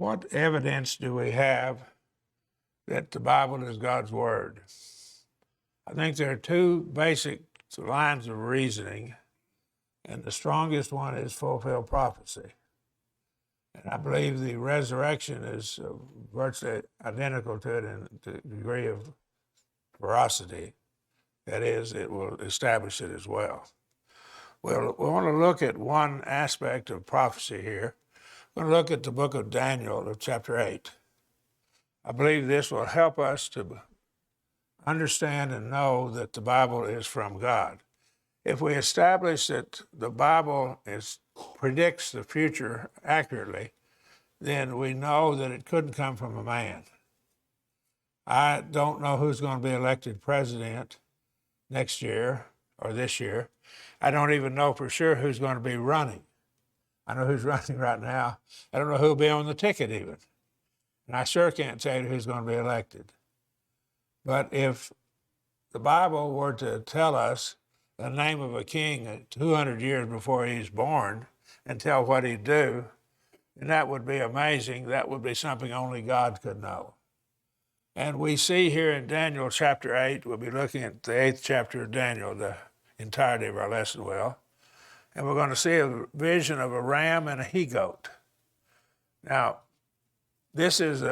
What evidence do we have that the Bible is God's Word? I think there are two basic lines of reasoning, and the strongest one is fulfilled prophecy. And I believe the resurrection is virtually identical to it in the degree of veracity. That is, it will establish it as well. Well, we want to look at one aspect of prophecy here. We're going to look at the book of Daniel of chapter 8. I believe this will help us to understand and know that the Bible is from God. If we establish that the Bible predicts the future accurately, then we know that it couldn't come from a man. I don't know who's going to be elected president next year or this year. I don't even know for sure who's going to be running. I know who's running right now. I don't know who'll be on the ticket even. And I sure can't tell you who's going to be elected. But if the Bible were to tell us the name of a king 200 years before he's born and tell what he'd do, then that would be amazing. That would be something only God could know. And we see here in Daniel chapter 8, we'll be looking at the 8th chapter of Daniel, the entirety of our lesson will. And we're going to see a vision of a ram and a he-goat. Now, this is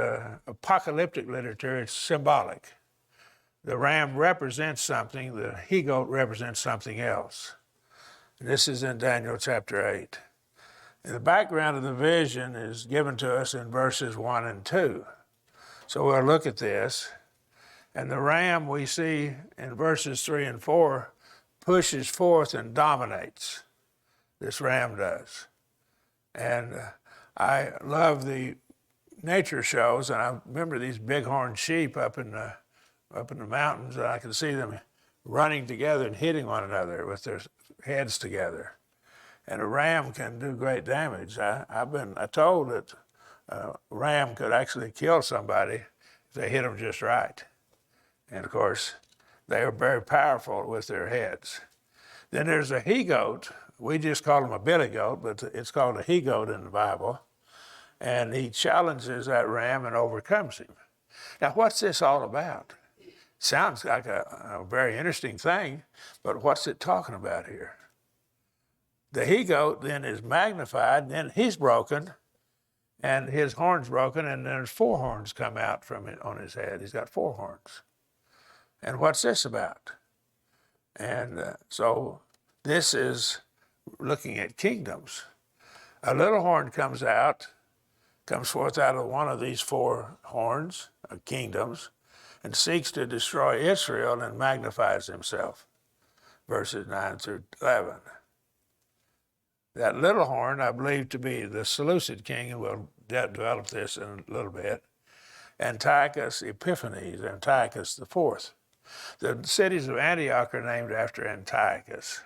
apocalyptic literature. It's symbolic. The ram represents something. The he-goat represents something else. And this is in Daniel chapter 8. And the background of the vision is given to us in verses 1 and 2. So we'll look at this. And the ram we see in verses 3 and 4 pushes forth and dominates. This ram does. And I love the nature shows, and I remember these bighorn sheep up in the mountains, and I can see them running together and hitting one another with their heads together. And a ram can do great damage. I've been told that a ram could actually kill somebody if they hit them just right. And of course, they are very powerful with their heads. Then there's a he-goat. We just call him a billy goat, but it's called a he-goat in the Bible. And he challenges that ram and overcomes him. Now, what's this all about? Sounds like a very interesting thing, but what's it talking about here? The he-goat then is magnified, and then he's broken, and his horn's broken, and there's 4 horns come out from it on his head. He's got 4 horns. And what's this about? And so this is looking at kingdoms. A little horn comes forth out of one of these 4 horns of kingdoms, and seeks to destroy Israel and magnifies himself. Verses 9 through 11. That little horn I believe to be the Seleucid king, and we'll develop this in a little bit, Antiochus Epiphanes, Antiochus the Fourth. The cities of Antioch are named after Antiochus,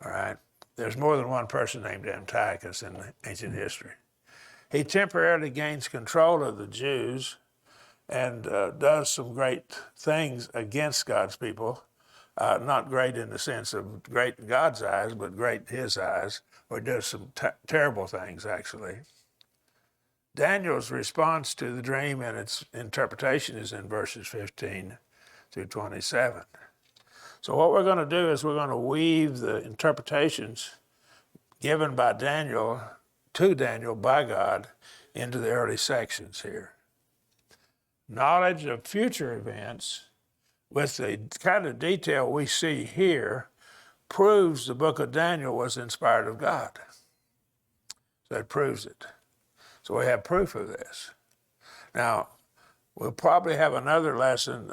all right? There's more than one person named Antiochus in ancient history. He temporarily gains control of the Jews and does some great things against God's people, not great in the sense of great in God's eyes, but great in his eyes, or does some terrible things, actually. Daniel's response to the dream and its interpretation is in verses 15 through 27. So what we're going to do is we're going to weave the interpretations given by Daniel, to Daniel by God, into the early sections here. Knowledge of future events with the kind of detail we see here proves the book of Daniel was inspired of God. So it proves it. So we have proof of this. Now, we'll probably have another lesson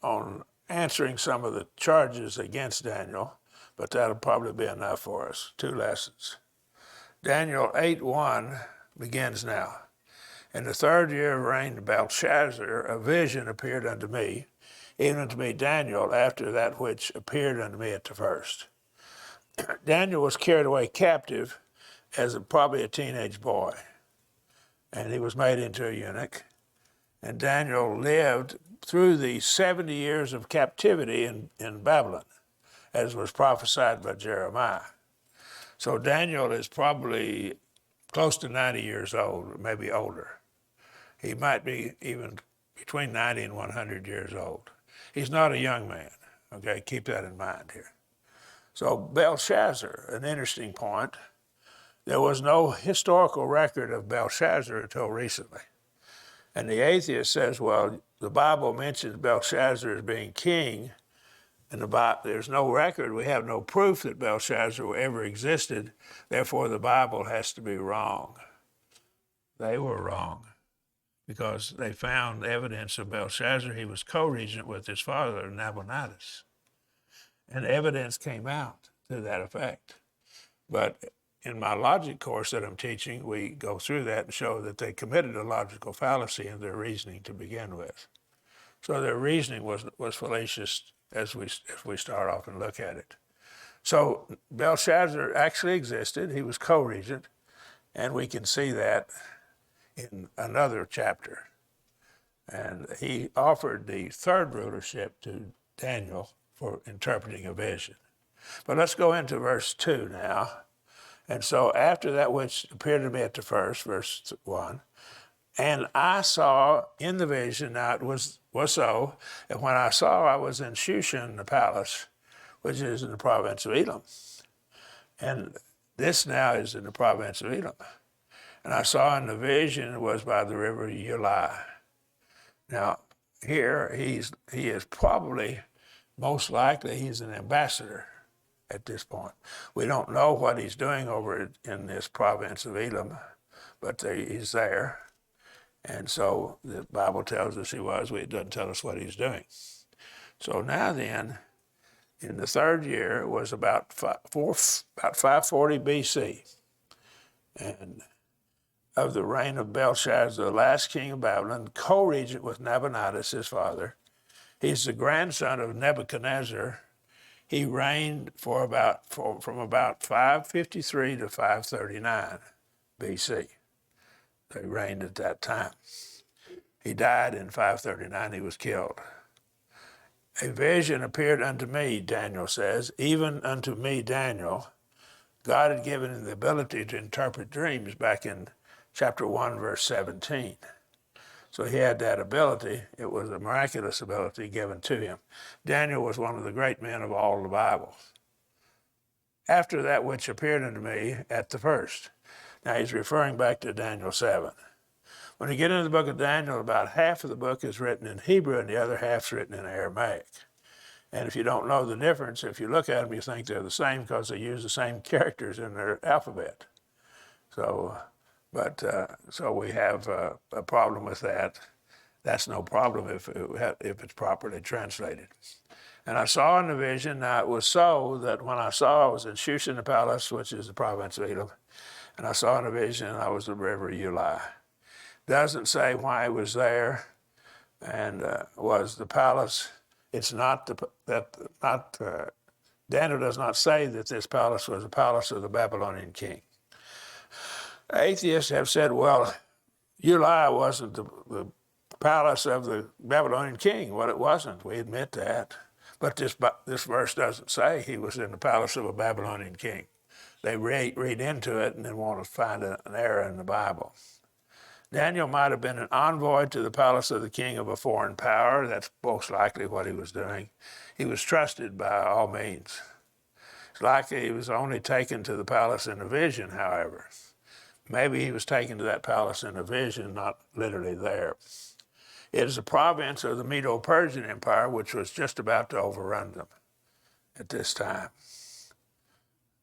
on answering some of the charges against Daniel, but that'll probably be enough for us. 2 lessons. Daniel 8:1 begins now. In the 3rd year of reign of Belshazzar, a vision appeared unto me, even unto me Daniel, after that which appeared unto me at the first. Daniel was carried away captive as probably a teenage boy, and he was made into a eunuch. And Daniel lived through the 70 years of captivity in Babylon, as was prophesied by Jeremiah. So Daniel is probably close to 90 years old, maybe older. He might be even between 90 and 100 years old. He's not a young man, okay? Keep that in mind here. So Belshazzar, an interesting point. There was no historical record of Belshazzar until recently. And the atheist says, well, the Bible mentions Belshazzar as being king, and there's no record, we have no proof that Belshazzar ever existed, therefore the Bible has to be wrong. They were wrong because they found evidence of Belshazzar. He was co-regent with his father, Nabonidus. And evidence came out to that effect. But in my logic course that I'm teaching, we go through that and show that they committed a logical fallacy in their reasoning to begin with. So their reasoning was fallacious as we start off and look at it. So Belshazzar actually existed. He was co-regent, and we can see that in another chapter. And he offered the third rulership to Daniel for interpreting a vision. But let's go into verse 2 now. And so after that which appeared to me at the first, verse 1, and I saw in the vision, now it was so, and when I saw, I was in Shushan, the palace, which is in the province of Elam. And this now is in the province of Elam. And I saw in the vision, it was by the river Ulai. Now, here he is probably, most likely, he's an ambassador at this point. We don't know what he's doing over in this province of Elam, but he's there. And so the Bible tells us he was. It doesn't tell us what he's doing. So now then, in the third year, it was about 540 BC, and of the reign of Belshazzar, the last king of Babylon, co-regent with Nabonidus, his father. He's the grandson of Nebuchadnezzar. He reigned from about 553 to 539 BC. They reigned at that time. He died in 539. He was killed. A vision appeared unto me, Daniel says, even unto me, Daniel. God had given him the ability to interpret dreams back in chapter 1, verse 17. So he had that ability. It was a miraculous ability given to him. Daniel was one of the great men of all the Bible. After that which appeared unto me at the first. Now he's referring back to Daniel 7. When you get into the book of Daniel, about half of the book is written in Hebrew and the other half's written in Aramaic. And if you don't know the difference, if you look at them, you think they're the same because they use the same characters in their alphabet. So we have a problem with that. That's no problem if it's properly translated. And I saw in the vision, now it was so that when I saw, I was in Shushan the palace, which is the province of Elam, and I saw in the vision, I was the river Ulai. Doesn't say why it was there, and was the palace. It's not Daniel does not say that this palace was the palace of the Babylonian king. Atheists have said, well, Ulai wasn't the palace of the Babylonian king. Well, it wasn't. We admit that. But this verse doesn't say he was in the palace of a Babylonian king. They read into it and then want to find an error in the Bible. Daniel might have been an envoy to the palace of the king of a foreign power. That's most likely what he was doing. He was trusted by all means. It's likely he was only taken to the palace in a vision, however. Maybe he was taken to that palace in a vision, not literally there. It is a province of the Medo-Persian Empire, which was just about to overrun them at this time.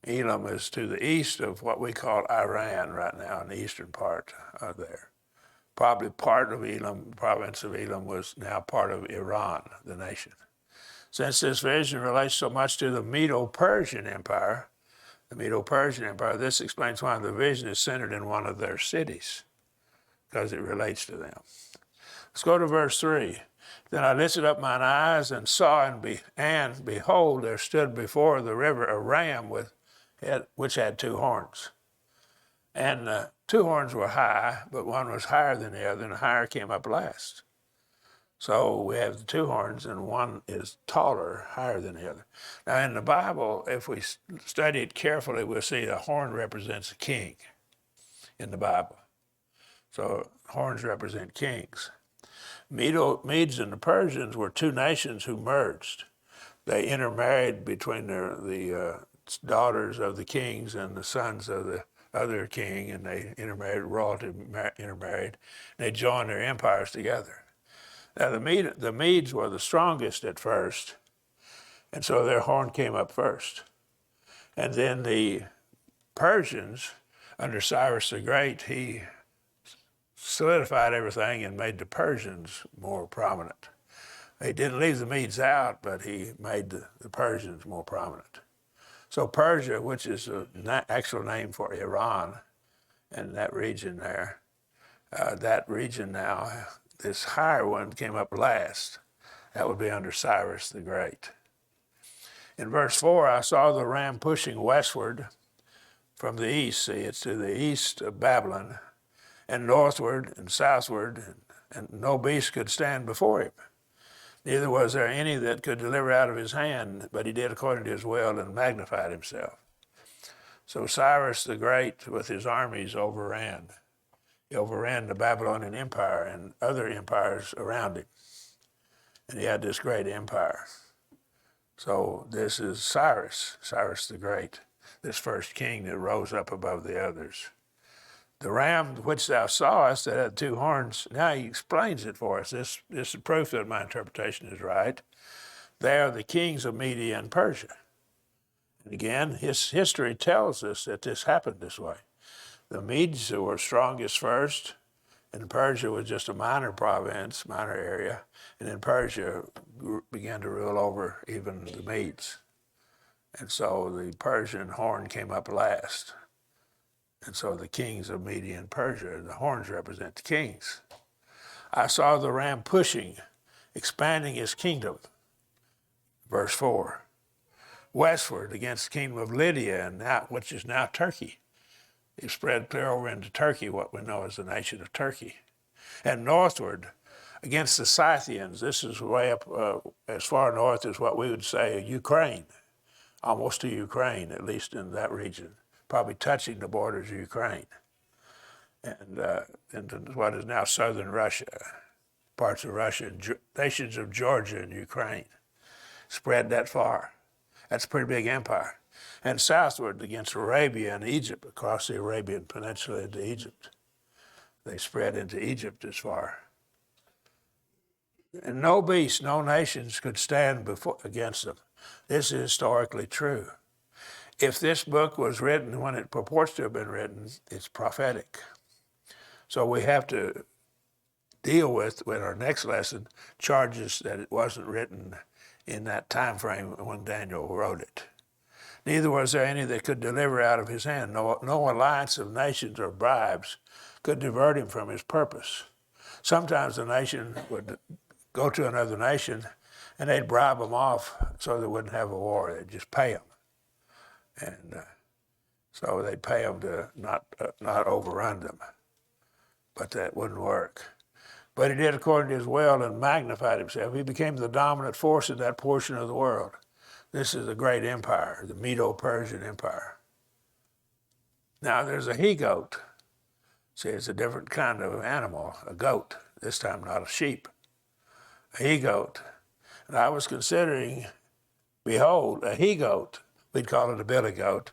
Elam is to the east of what we call Iran right now, in the eastern part of there. Probably part of Elam, province of Elam, was now part of Iran, the nation. Since this vision relates so much to the Medo-Persian Empire, this explains why the vision is centered in one of their cities, because it relates to them. Let's go to verse 3. Then I lifted up mine eyes and saw, and behold, there stood before the river a ram which had two horns. And two horns were high, but one was higher than the other, and the higher came up last. So we have the two horns, and one is taller, higher than the other. Now in the Bible, if we study it carefully, we'll see a horn represents a king in the Bible. So horns represent kings. Medes and the Persians were two nations who merged. They intermarried between the daughters of the kings and the sons of the other king, and they intermarried, royalty intermarried. They joined their empires together. Now the Medes were the strongest at first, and so their horn came up first. And then the Persians, under Cyrus the Great, he solidified everything and made the Persians more prominent. He didn't leave the Medes out, but he made the Persians more prominent. So Persia, which is an actual name for Iran and that region there, that region now, this higher one came up last. That would be under Cyrus the Great. In verse 4, I saw the ram pushing westward from the east. See, it's to the east of Babylon, and northward and southward, and no beast could stand before him. Neither was there any that could deliver out of his hand, but he did according to his will and magnified himself. So Cyrus the Great with his armies overran. He overran the Babylonian Empire and other empires around him. And he had this great empire. So this is Cyrus the Great, this first king that rose up above the others. The ram which thou sawest that had two horns, now he explains it for us. This is proof that my interpretation is right. They are the kings of Media and Persia. And again, his history tells us that this happened this way. The Medes were strongest first, and Persia was just a minor province, minor area, and then Persia began to rule over even the Medes. And so the Persian horn came up last. And so the kings of Media and Persia, the horns represent the kings. I saw the ram pushing, expanding his kingdom. Verse 4. Westward against the kingdom of Lydia, and now, which is now Turkey. He spread clear over into Turkey, what we know as the nation of Turkey. And northward against the Scythians. This is way up as far north as what we would say Ukraine, almost to Ukraine, at least in that region, probably touching the borders of Ukraine. And into what is now southern Russia, parts of Russia, nations of Georgia and Ukraine, spread that far. That's a pretty big empire. And southward against Arabia and Egypt, across the Arabian Peninsula into Egypt. They spread into Egypt as far. And no beast, no nations could stand against them. This is historically true. If this book was written when it purports to have been written, it's prophetic. So we have to deal with our next lesson, charges that it wasn't written in that time frame when Daniel wrote it. Neither was there any that could deliver out of his hand. No alliance of nations or bribes could divert him from his purpose. Sometimes the nation would go to another nation and they'd bribe them off so they wouldn't have a war. They'd just pay them. And so they'd pay them to not overrun them. But that wouldn't work. But he did according to his will and magnified himself. He became the dominant force in that portion of the world. This is a great empire, the Medo-Persian Empire. Now there's a he-goat. See, it's a different kind of animal, a goat, this time not a sheep. A he-goat. And I was considering, behold, a he-goat, we'd call it a billy goat,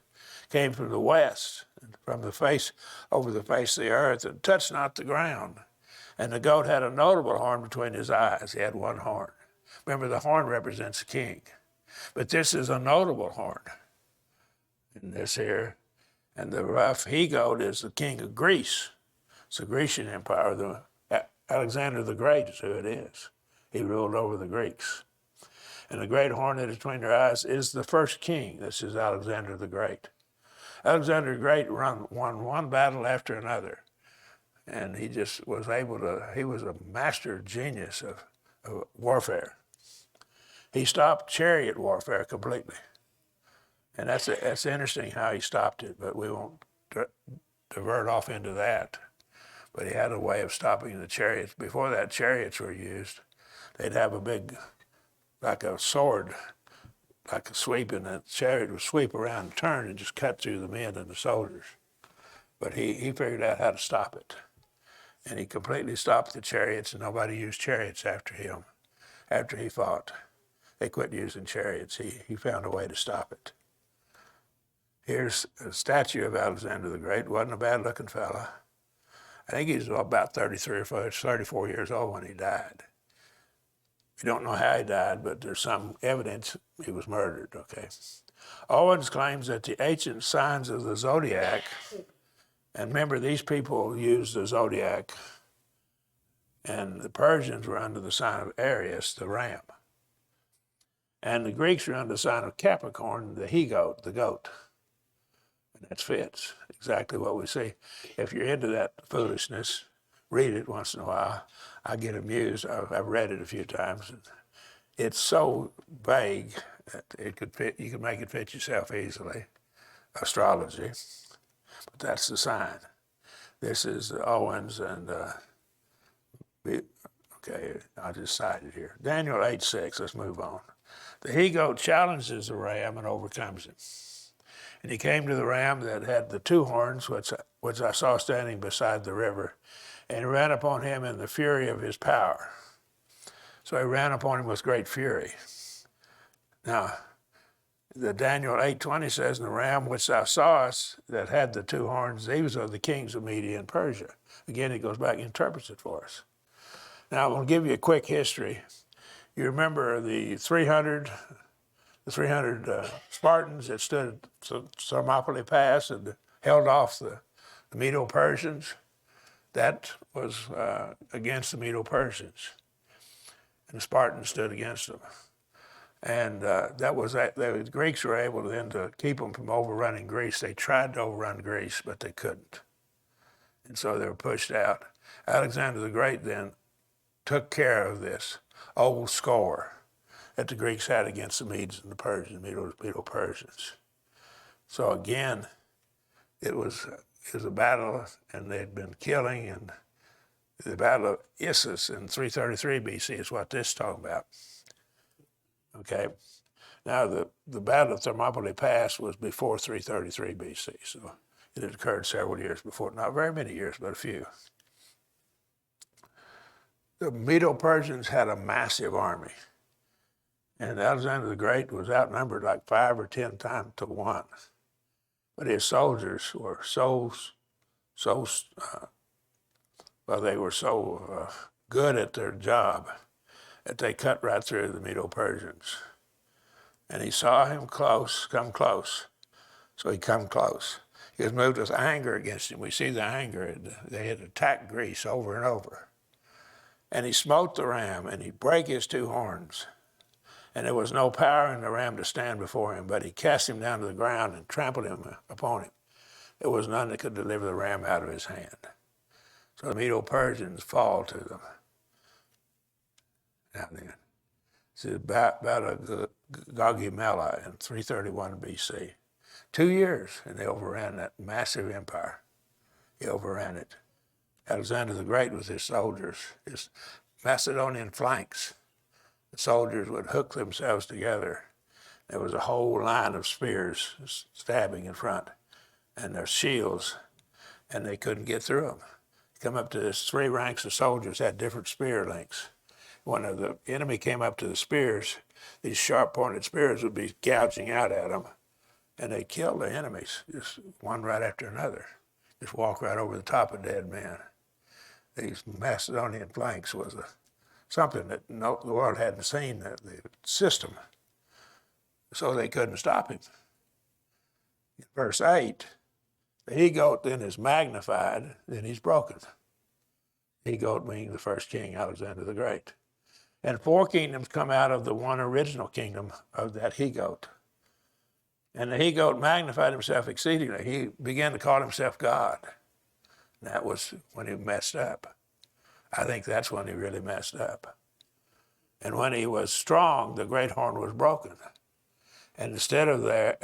came from the west, from the face, over the face of the earth, and touched not the ground. And the goat had a notable horn between his eyes. He had one horn. Remember, the horn represents a king. But this is a notable horn in this here. And the rough he-goat is the king of Greece. It's the Grecian Empire. Alexander the Great is who it is. He ruled over the Greeks. And the great horn that is between their eyes is the first king. This is Alexander the Great. Alexander the Great won one battle after another. And he just was able to, he was a master genius of warfare. He stopped chariot warfare completely. And that's interesting how he stopped it, but we won't divert off into that. But he had a way of stopping the chariots. Before that, chariots were used. They'd have a big, like a sword, like a sweep, and the chariot would sweep around and turn and just cut through the men and the soldiers. But he figured out how to stop it. And he completely stopped the chariots, and nobody used chariots after him. After he fought, they quit using chariots. He found a way to stop it. Here's a statue of Alexander the Great. Wasn't a bad-looking fella. I think he was about 34 years old when he died. We don't know how he died, but there's some evidence he was murdered, okay? Owens claims that the ancient signs of the zodiac, and remember, these people used the zodiac, and the Persians were under the sign of Aries, the ram. And the Greeks were under the sign of Capricorn, the he-goat, the goat. And that fits exactly what we see. If you're into that foolishness, read it once in a while. I get amused. I've read it a few times. It's so vague that it could fit. You can make it fit yourself easily. Astrology, but that's the sign. This is Owens and okay. I just cited here. Daniel 8:6. Let's move on. The he-goat challenges the ram and overcomes him. And he came to the ram that had the two horns, which I saw standing beside the river, and ran upon him in the fury of his power. So he ran upon him with great fury. Now, the Daniel 8:20 says, "And the ram which thou sawest that had the two horns, these are the kings of Media and Persia." Again, he goes back and interprets it for us. Now, I'm going to give you a quick history. You remember the 300 Spartans that stood at Thermopylae Pass and held off the Medo-Persians? That was against the Medo-Persians. And the Spartans stood against them. And the Greeks were able then to keep them from overrunning Greece. They tried to overrun Greece, but they couldn't. And so they were pushed out. Alexander the Great then took care of this old score that the Greeks had against the Medes and the Persians, Medo-Persians. So again, it was a battle, and they'd been killing, and the Battle of Issus in 333 BC is what this is talking about. Okay, now the Battle of Thermopylae Pass was before 333 BC, so it had occurred several years before, not very many years, but a few. The Medo-Persians had a massive army. And Alexander the Great was outnumbered like 5 or 10 times to 1. But his soldiers were they were so good at their job that they cut right through the Medo-Persians. And he saw him come close. So he come close. He was moved with anger against him. We see the anger. They had attacked Greece over and over. And he smote the ram, and he brake his two horns. And there was no power in the ram to stand before him, but he cast him down to the ground and trampled him upon him. There was none that could deliver the ram out of his hand. So the Medo-Persians fall to them. Now then, this is Battle of Gaugamela in 331 BC. 2 years, and they overran that massive empire. He overran it. Alexander the Great with his soldiers, his Macedonian flanks. The soldiers would hook themselves together. There was a whole line of spears stabbing in front, and their shields, and they couldn't get through them. Come up to this, 3 ranks of soldiers had different spear lengths. When the enemy came up to the spears, these sharp-pointed spears would be gouging out at them, and they killed the enemies, just one right after another. Just walk right over the top of dead men. These Macedonian flanks was something that the world hadn't seen, the system. So they couldn't stop him. In verse 8, the he-goat then is magnified, then he's broken. He-goat being the first king, Alexander the Great. And 4 kingdoms come out of the one original kingdom of that he-goat. And the he-goat magnified himself exceedingly. He began to call himself God. And that was when he messed up. I think that's when he really messed up. And when he was strong, the great horn was broken. And instead of it,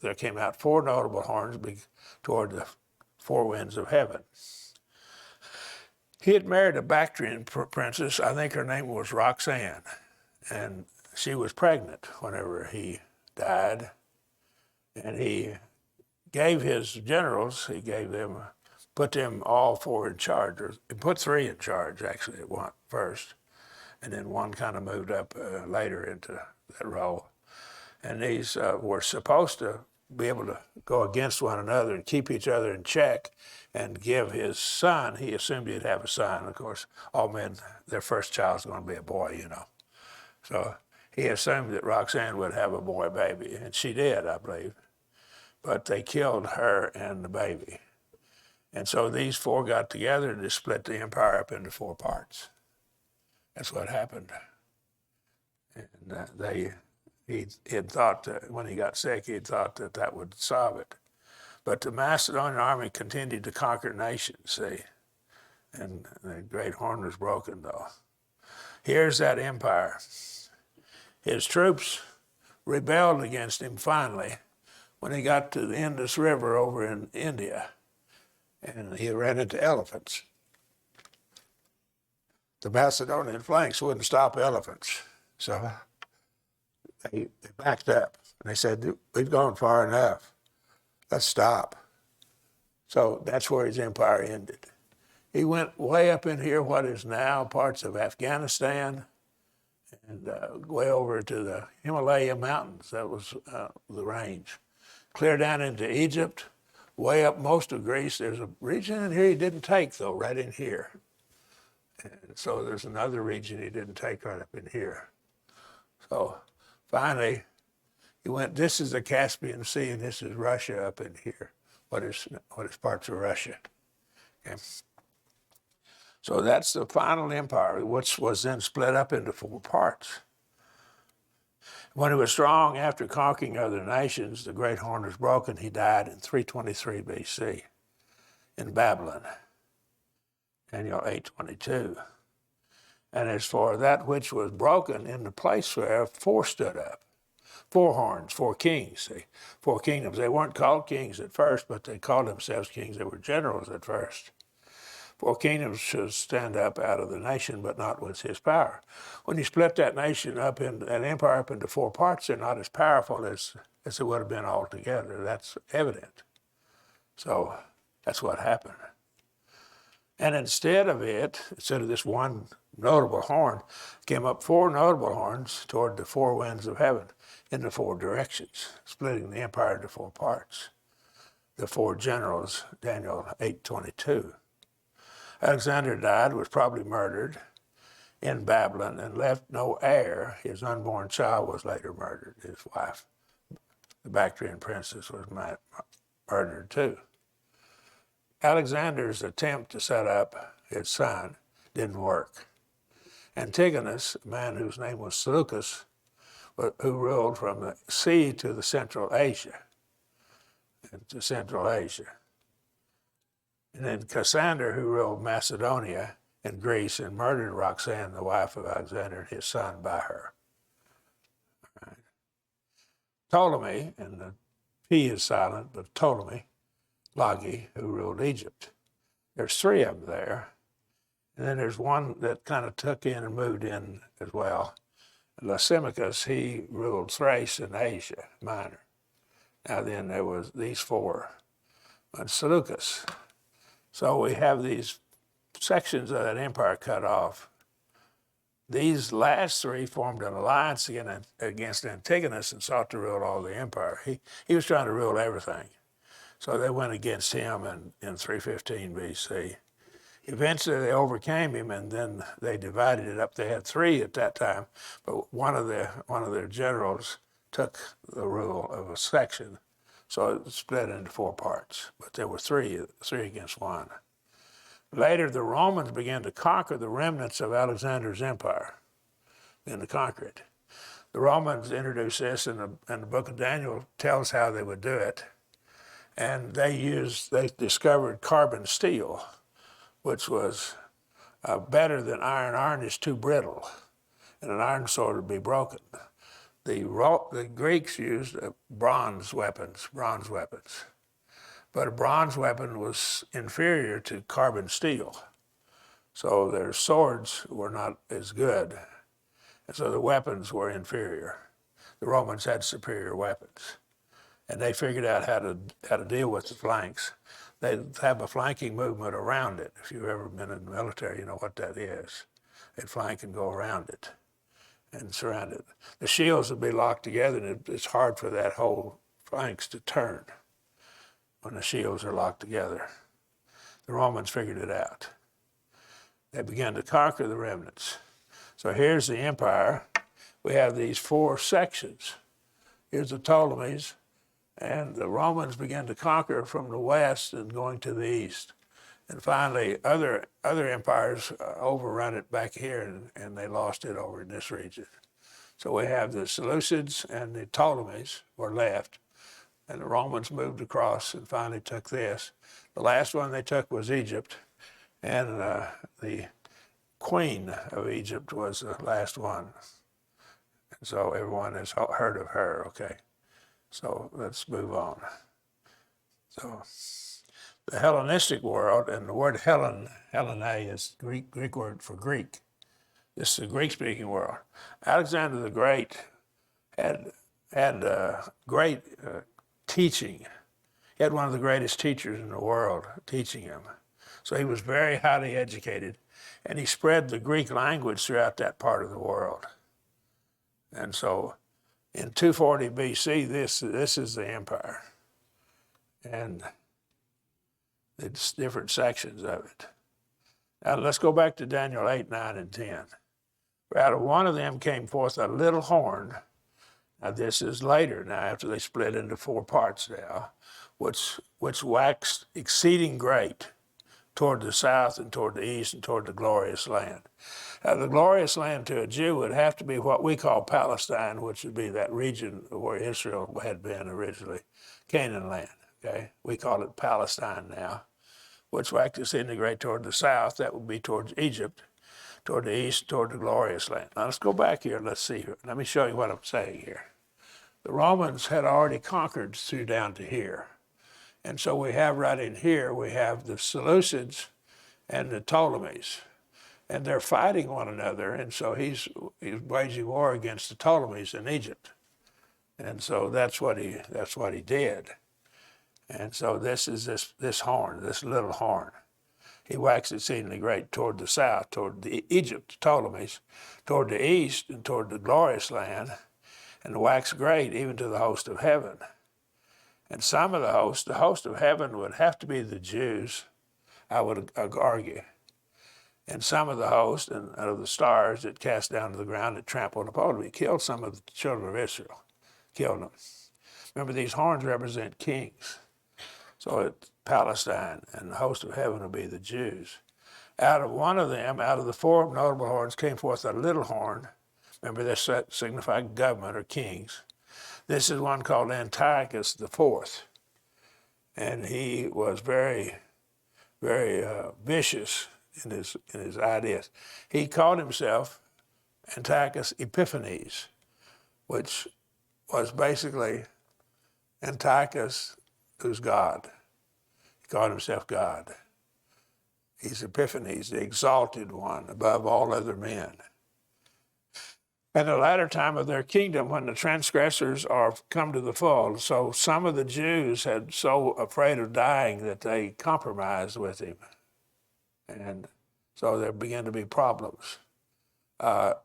there came out 4 notable horns toward the 4 winds of heaven. He had married a Bactrian princess. I think her name was Roxanne. And she was pregnant whenever he died. And he gave his generals, he gave them put them all four in charge, or put three in charge actually at one first, and then one kind of moved up later into that role. And these were supposed to be able to go against one another and keep each other in check and give his son, he assumed he'd have a son. Of course, all men, their first child's going to be a boy, you know. So he assumed that Roxanne would have a boy baby, and she did, I believe. But they killed her and the baby. And so these four got together and just split the empire up into four parts. That's what happened. And he had thought that when he got sick, he thought that that would solve it. But the Macedonian army continued to conquer nations, see, and the great horn was broken, though. Here's that empire. His troops rebelled against him finally when he got to the Indus River over in India, and he ran into elephants. The Macedonian flanks wouldn't stop elephants, so they backed up, and they said, we've gone far enough. Let's stop. So that's where his empire ended. He went way up in here, what is now parts of Afghanistan, and way over to the Himalaya mountains. That was the range. Clear down into Egypt, way up most of Greece. There's a region in here he didn't take, though, right in here. And so there's another region he didn't take right up in here. So finally, he went, this is the Caspian Sea, and this is Russia up in here. What is parts of Russia? Okay. So that's the final empire, which was then split up into four parts. When he was strong after conquering other nations, the great horn was broken. He died in 323 BC in Babylon, Daniel 8:22. And as for that which was broken, in the place where four stood up. Four horns, four kings, see, four kingdoms. They weren't called kings at first, but they called themselves kings. They were generals at first. Four kingdoms should stand up out of the nation, but not with his power. When you split that nation up, that empire up into four parts, they're not as powerful as it would have been altogether. That's evident. So that's what happened. And instead of this one notable horn, came up four notable horns toward the four winds of heaven in the four directions, splitting the empire into four parts. The four generals, Daniel 8:22. Alexander died, was probably murdered in Babylon, and left no heir. His unborn child was later murdered. His wife, the Bactrian princess, was murdered too. Alexander's attempt to set up his son didn't work. Antigonus, a man whose name was Seleucus, who ruled from the sea to the Central Asia, And then Cassander, who ruled Macedonia and Greece and murdered Roxanne, the wife of Alexander, and his son by her. Right. Ptolemy, and the P is silent, but Ptolemy, Lagi, who ruled Egypt. There's three of them there. And then there's one that kind of took in and moved in as well. Lysimachus, he ruled Thrace and Asia Minor. Now then there was these four. And Seleucus. So we have these sections of that empire cut off. These last three formed an alliance against Antigonus and sought to rule all the empire. He was trying to rule everything. So they went against him in 315 BC. Eventually they overcame him, and then they divided it up. They had three at that time, but one of their generals took the rule of a section. So it split into four parts, but there were three against one. Later, the Romans began to conquer the remnants of Alexander's empire, began to conquer it. The Romans introduced this, and the book of Daniel tells how they would do it. And they discovered carbon steel, which was better than iron. Iron is too brittle, and an iron sword would be broken. The Greeks used bronze weapons, but a bronze weapon was inferior to carbon steel. So their swords were not as good, and so the weapons were inferior. The Romans had superior weapons, and they figured out how to deal with the flanks. They have a flanking movement around it. If you've ever been in the military, you know what that is. They'd flank and go around it and surround it. The shields would be locked together, and it's hard for that whole flanks to turn when the shields are locked together. The Romans figured it out. They began to conquer the remnants. So here's the empire. We have these four sections. Here's the Ptolemies, and the Romans began to conquer from the west and going to the east. And finally, other empires overrun it back here, and they lost it over in this region. So we have the Seleucids and the Ptolemies were left, and the Romans moved across and finally took this. The last one they took was Egypt, and the queen of Egypt was the last one. And so everyone has heard of her, okay? So let's move on. So the Hellenistic world, and the word Hellene is Greek word for Greek. This is the Greek-speaking world. Alexander the Great had great teaching. He had one of the greatest teachers in the world teaching him. So he was very highly educated, and he spread the Greek language throughout that part of the world. And so in 240 BC, this is the empire. And it's different sections of it. Now let's go back to Daniel 8, 9, and 10. Out of one of them came forth a little horn. Now this is later now, after they split into four parts now, which waxed exceeding great toward the south and toward the east and toward the glorious land. Now the glorious land to a Jew would have to be what we call Palestine, which would be that region where Israel had been originally, Canaan land, okay? We call it Palestine now, which waxed exceeding great toward the south. That would be towards Egypt, toward the east, toward the glorious land. Now let's go back here and let's see here. Let me show you what I'm saying here. The Romans had already conquered through down to here. And so we have right in here, we have the Seleucids and the Ptolemies. And they're fighting one another, and so he's waging war against the Ptolemies in Egypt. And so that's what he did. And so this is this horn, this little horn. He waxed exceedingly great toward the south, toward the Egypt, Ptolemies, toward the east, and toward the glorious land, and waxed great even to the host of heaven. And some of the host of heaven would have to be the Jews, I would argue. And some of the host and of the stars that cast down to the ground that trampled upon them. He killed some of the children of Israel, killed them. Remember, these horns represent kings. So it's Palestine, and the host of heaven will be the Jews. Out of one of them, out of the four notable horns, came forth a little horn. Remember, this signified government or kings. This is one called Antiochus the Fourth. And he was very, very vicious in his ideas. He called himself Antiochus Epiphanes, which was basically Antiochus, who's God. He called himself God. He's Epiphanes, the exalted one above all other men. And the latter time of their kingdom, when the transgressors are come to the full, so some of the Jews had so afraid of dying that they compromised with him. And so there began to be problems. The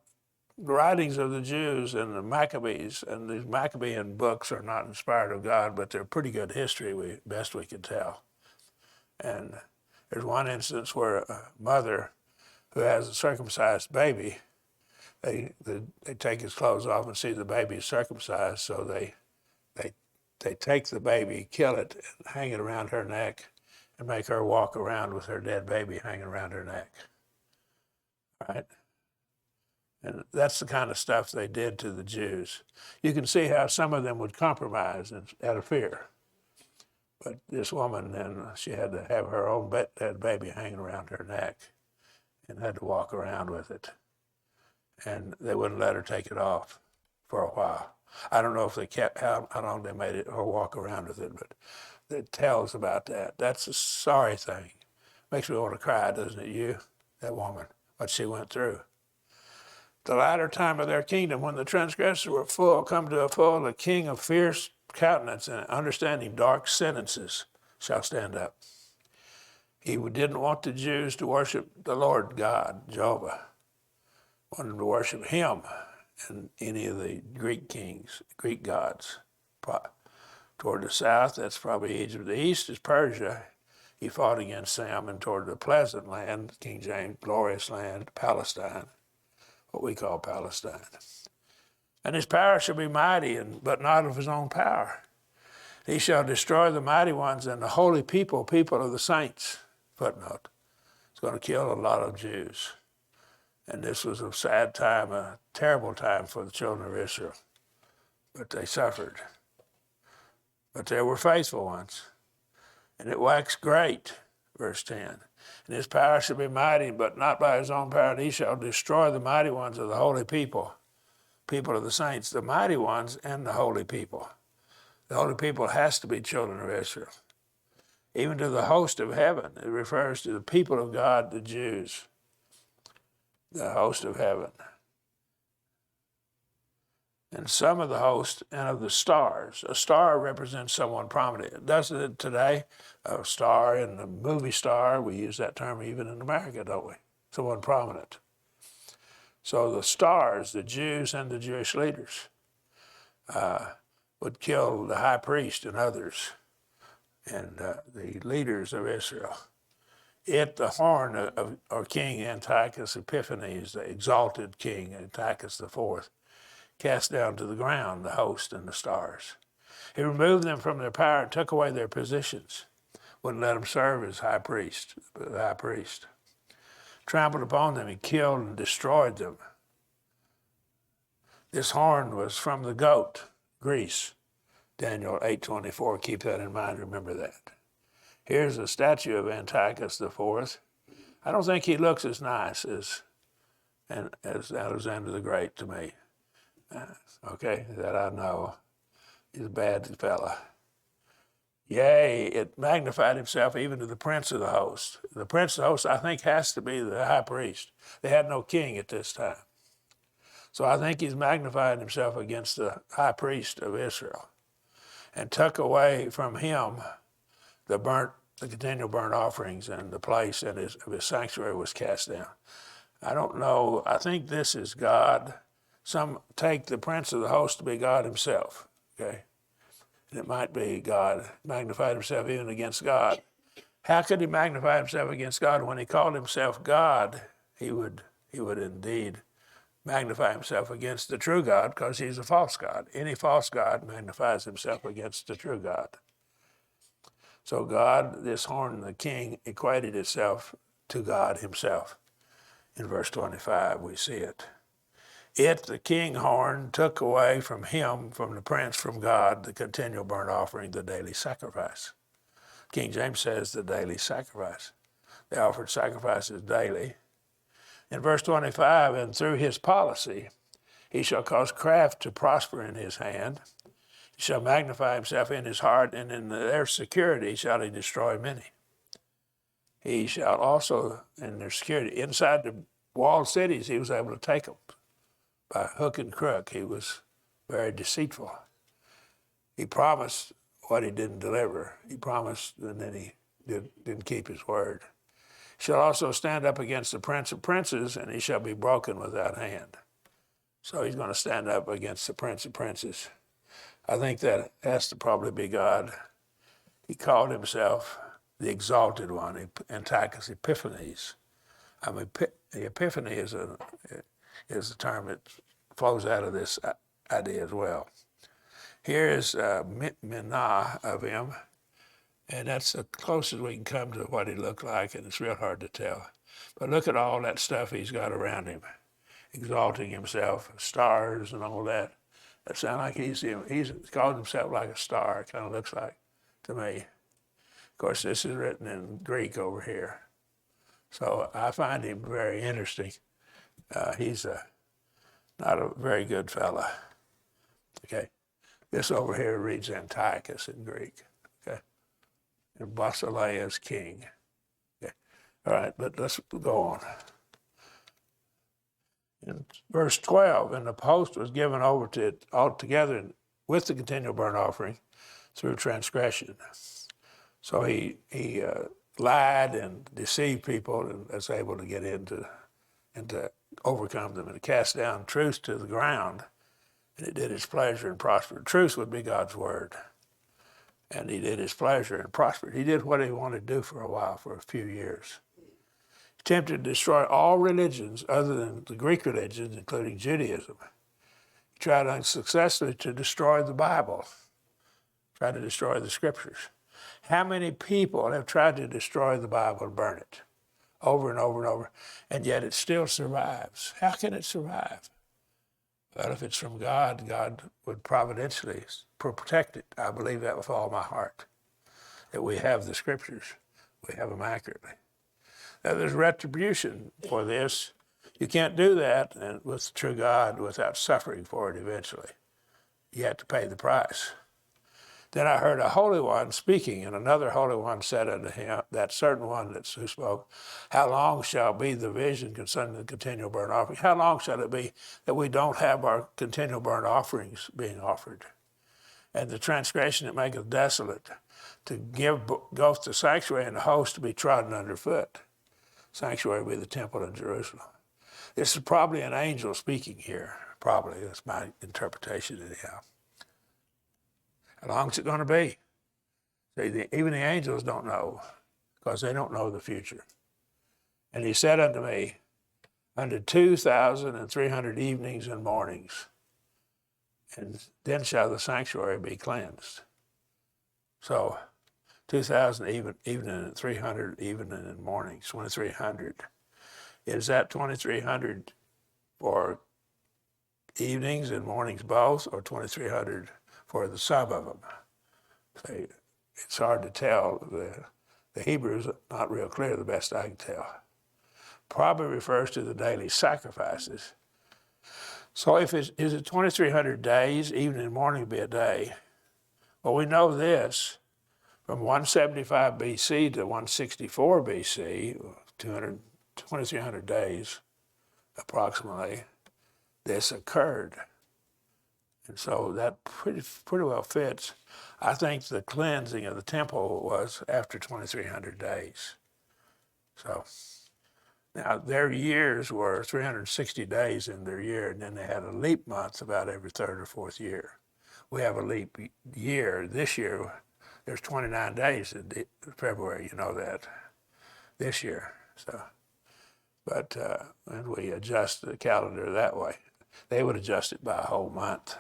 writings of the Jews and the Maccabees, and these Maccabean books are not inspired of God, but they're pretty good history, best we can tell. And there's one instance where a mother who has a circumcised baby, they take his clothes off and see the baby is circumcised, so they take the baby, kill it, and hang it around her neck, and make her walk around with her dead baby hanging around her neck. Right? And that's the kind of stuff they did to the Jews. You can see how some of them would compromise out of fear. But this woman, then, she had to have her own dead baby hanging around her neck and had to walk around with it. And they wouldn't let her take it off for a while. I don't know if they kept how long they made her walk around with it, but it tells about that. That's a sorry thing. Makes me want to cry, doesn't it, you? That woman, what she went through. The latter time of their kingdom, when the transgressors were full, come to a full, the king of fierce countenance and understanding dark sentences shall stand up. He didn't want the Jews to worship the Lord God, Jehovah. Wanted them to worship him and any of the Greek kings, Greek gods. Toward the south, that's probably Egypt. The east is Persia. He fought against them, and toward the pleasant land, King James, glorious land, Palestine, what we call Palestine. And his power shall be mighty, but not of his own power. He shall destroy the mighty ones and the holy people, people of the saints. Footnote. It's going to kill a lot of Jews. And this was a sad time, a terrible time for the children of Israel. But they suffered. But there were faithful ones. And it waxed great, verse 10. And his power shall be mighty, but not by his own power. And he shall destroy the mighty ones of the holy people, people of the saints, the mighty ones and the holy people. The holy people has to be children of Israel. Even to the host of heaven, it refers to the people of God, the Jews, the host of heaven. And some of the host and of the stars. A star represents someone prominent. Doesn't it today? A star in the movie star, we use that term even in America, don't we? Someone prominent. So the stars, the Jews and the Jewish leaders, would kill the high priest and others, and the leaders of Israel. The horn of our king Antiochus Epiphanes, the exalted king Antiochus IV, cast down to the ground the host and the stars. He removed them from their power and took away their positions. Wouldn't let them serve as high priest, the high priest. Trampled upon them, he killed and destroyed them. This horn was from the goat, Greece. Daniel 8:24, keep that in mind, remember that. Here's a statue of Antiochus IV. I don't think he looks as nice as Alexander the Great to me. Okay, that I know. He's a bad fella. Yea, it magnified himself even to the prince of the host. The prince of the host, I think, has to be the high priest. They had no king at this time. So I think he's magnified himself against the high priest of Israel and took away from him the continual burnt offerings, and the place of his sanctuary was cast down. I don't know. I think this is God. Some take the prince of the host to be God himself, okay? And it might be God magnified himself even against God. How could he magnify himself against God? When he called himself God, he would indeed magnify himself against the true God, because he's a false God. Any false God magnifies himself against the true God. So God, this horn, the king, equated itself to God himself. In verse 25, we see it. The king horn, took away from him, from the prince, from God, the continual burnt offering, the daily sacrifice. King James says the daily sacrifice. They offered sacrifices daily. In verse 25, and through his policy, he shall cause craft to prosper in his hand. He shall magnify himself in his heart, and in their security shall he destroy many. He shall also, in their security, inside the walled cities, he was able to take them. By hook and crook, he was very deceitful. He promised what he didn't deliver. He promised, and then he didn't keep his word. He shall also stand up against the prince of princes, and he shall be broken without hand. So he's going to stand up against the prince of princes. I think that has to probably be God. He called himself the exalted one, Antiochus Epiphanes. I mean, the epiphany is a term that flows out of this idea as well. Here is Minah of him, and that's the closest we can come to what he looked like, and it's real hard to tell. But look at all that stuff he's got around him, exalting himself, stars and all that. That sounds like he's called himself like a star, it kind of looks like to me. Of course, this is written in Greek over here. So I find him very interesting. He's not a very good fella. Okay, this over here reads Antiochus in Greek. Okay, and Basileus king. Okay, all right, but let's go on. In verse 12, and the post was given over to it altogether with the continual burnt offering through transgression. So he lied and deceived people and was able to get into and to overcome them and to cast down truth to the ground. And it did his pleasure and prospered. Truth would be God's word. And he did his pleasure and prospered. He did what he wanted to do for a while, for a few years. He attempted to destroy all religions other than the Greek religions, including Judaism. He tried unsuccessfully to destroy the Bible, tried to destroy the scriptures. How many people have tried to destroy the Bible and burn it over and over and over, and yet it still survives? How can it survive? Well, if it's from God, God would providentially protect it. I believe that with all my heart, that we have the scriptures. We have them accurately. Now, there's retribution for this. You can't do that with the true God without suffering for it eventually. You have to pay the price. Then I heard a holy one speaking, and another holy one said unto him, that certain one who spoke, how long shall be the vision concerning the continual burnt offering? How long shall it be that we don't have our continual burnt offerings being offered? And the transgression that maketh desolate, to give both the sanctuary and the host to be trodden underfoot. Sanctuary will be the temple in Jerusalem. This is probably an angel speaking here. Probably, that's my interpretation anyhow. How long is it going to be? See, even the angels don't know, because they don't know the future. And he said unto me, unto 2,300 evenings and mornings, and then shall the sanctuary be cleansed. So 2,000 evening and 300 evening and mornings, 2,300. Is that 2,300 for evenings and mornings both, or 2,300 for the sum of them? See, it's hard to tell. The Hebrew is not real clear, the best I can tell. Probably refers to the daily sacrifices. So is it 2,300 days, evening and morning be a day? Well, we know this, from 175 BC to 164 BC, 2,300 days approximately, this occurred. And so that pretty well fits. I think the cleansing of the temple was after 2,300 days. So now their years were 360 days in their year, and then they had a leap month about every third or fourth year. We have a leap year. This year, there's 29 days in February, you know that, this year. So, but and we adjust the calendar that way. They would adjust it by a whole month,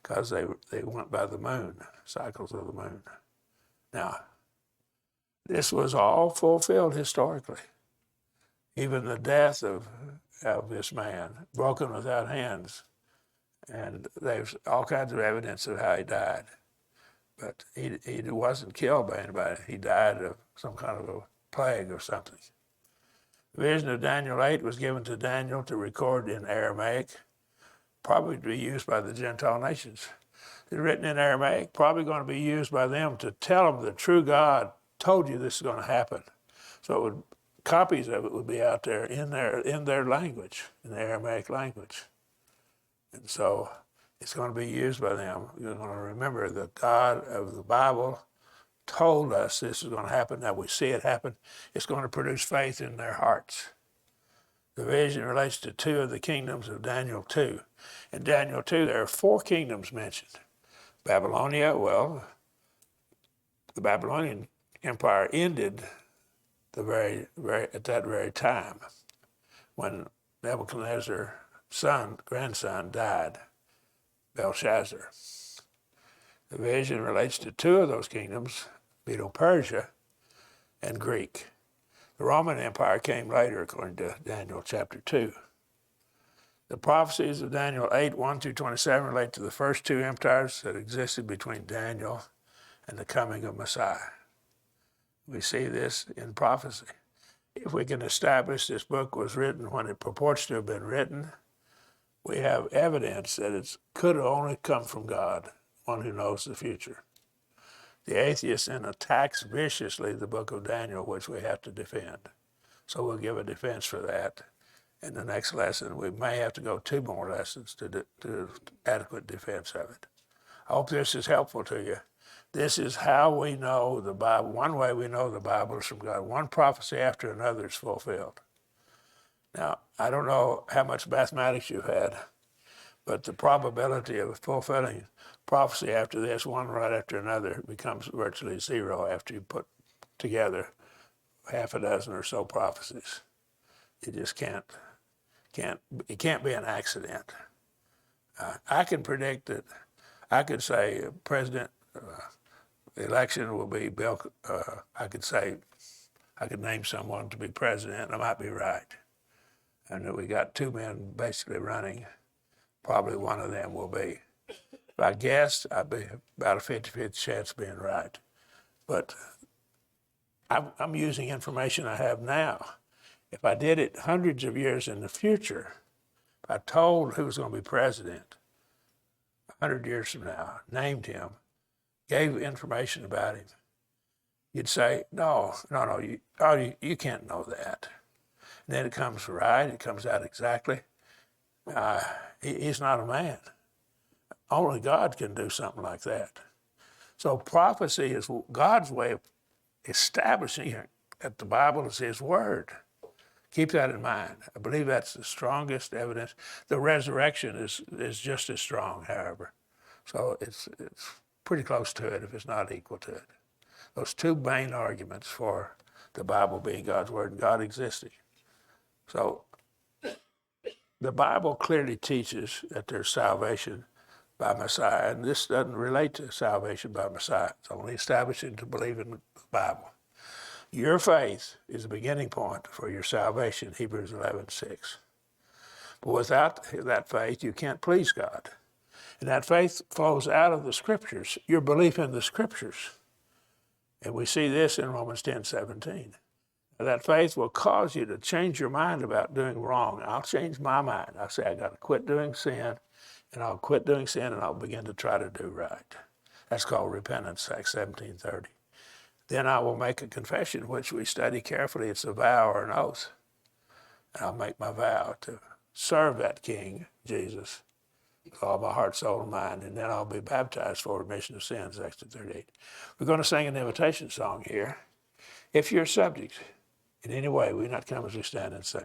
because they went by the moon, cycles of the moon. Now, this was all fulfilled historically. Even the death of this man, broken without hands, and there's all kinds of evidence of how he died. But he wasn't killed by anybody. He died of some kind of a plague or something. The vision of Daniel 8 was given to Daniel to record in Aramaic, probably to be used by the Gentile nations. It's written in Aramaic, probably going to be used by them to tell them the true God told you this is going to happen. So copies of it would be out there in their language, in the Aramaic language. And so it's going to be used by them. You're going to remember the God of the Bible told us this is going to happen. Now we see it happen. It's going to produce faith in their hearts. The vision relates to two of the kingdoms of Daniel 2. In Daniel 2, there are 4 kingdoms mentioned. Babylonia, well, the Babylonian Empire ended at that very time when Nebuchadnezzar's grandson died, Belshazzar. The vision relates to 2 of those kingdoms, Medo-Persia and Greek. The Roman Empire came later, according to Daniel chapter 2. The prophecies of Daniel 8, 1 through 27 relate to the first 2 empires that existed between Daniel and the coming of Messiah. We see this in prophecy. If we can establish this book was written when it purports to have been written, we have evidence that it could have only come from God, one who knows the future. The atheist then attacks viciously the book of Daniel, which we have to defend. So we'll give a defense for that. In the next lesson, we may have to go 2 more lessons to adequate defense of it. I hope this is helpful to you. This is how we know the Bible. One way we know the Bible is from God. One prophecy after another is fulfilled. Now, I don't know how much mathematics you've had, but the probability of fulfilling prophecy after this, one right after another, becomes virtually zero after you put together half a dozen or so prophecies. You just can't. It can't be an accident. I can predict that. I could say President election will be Bill. I could say I could name someone to be president. And I might be right. And that we got two men basically running. Probably one of them will be. If I guessed, I'd be about a 50-50 chance of being right. But I'm using information I have now. If I did it hundreds of years in the future, if I told who was going to be president 100 years from now, named him, gave information about him, you'd say, no, you can't know that. And then it comes right, it comes out exactly. He's not a man. Only God can do something like that. So prophecy is God's way of establishing that the Bible is his word. Keep that in mind. I believe that's the strongest evidence. The resurrection is just as strong, however. So it's pretty close to it if it's not equal to it. Those two main arguments for the Bible being God's word and God existing. So the Bible clearly teaches that there's salvation by Messiah, and this doesn't relate to salvation by Messiah. It's only establishing to believe in the Bible. Your faith is the beginning point for your salvation, Hebrews 11:6. But without that faith, you can't please God. And that faith flows out of the Scriptures, your belief in the Scriptures. And we see this in Romans 10:17. That faith will cause you to change your mind about doing wrong. I'll change my mind. I'll say, I got to quit doing sin, and I'll quit doing sin, and I'll begin to try to do right. That's called repentance, Acts 17:30. Then I will make a confession, which we study carefully. It's a vow or an oath. And I'll make my vow to serve that King, Jesus, with all my heart, soul, and mind. And then I'll be baptized for remission of sins, Acts 2:38. We're going to sing an invitation song here. If you're subject in any way, we not come as we stand and sing.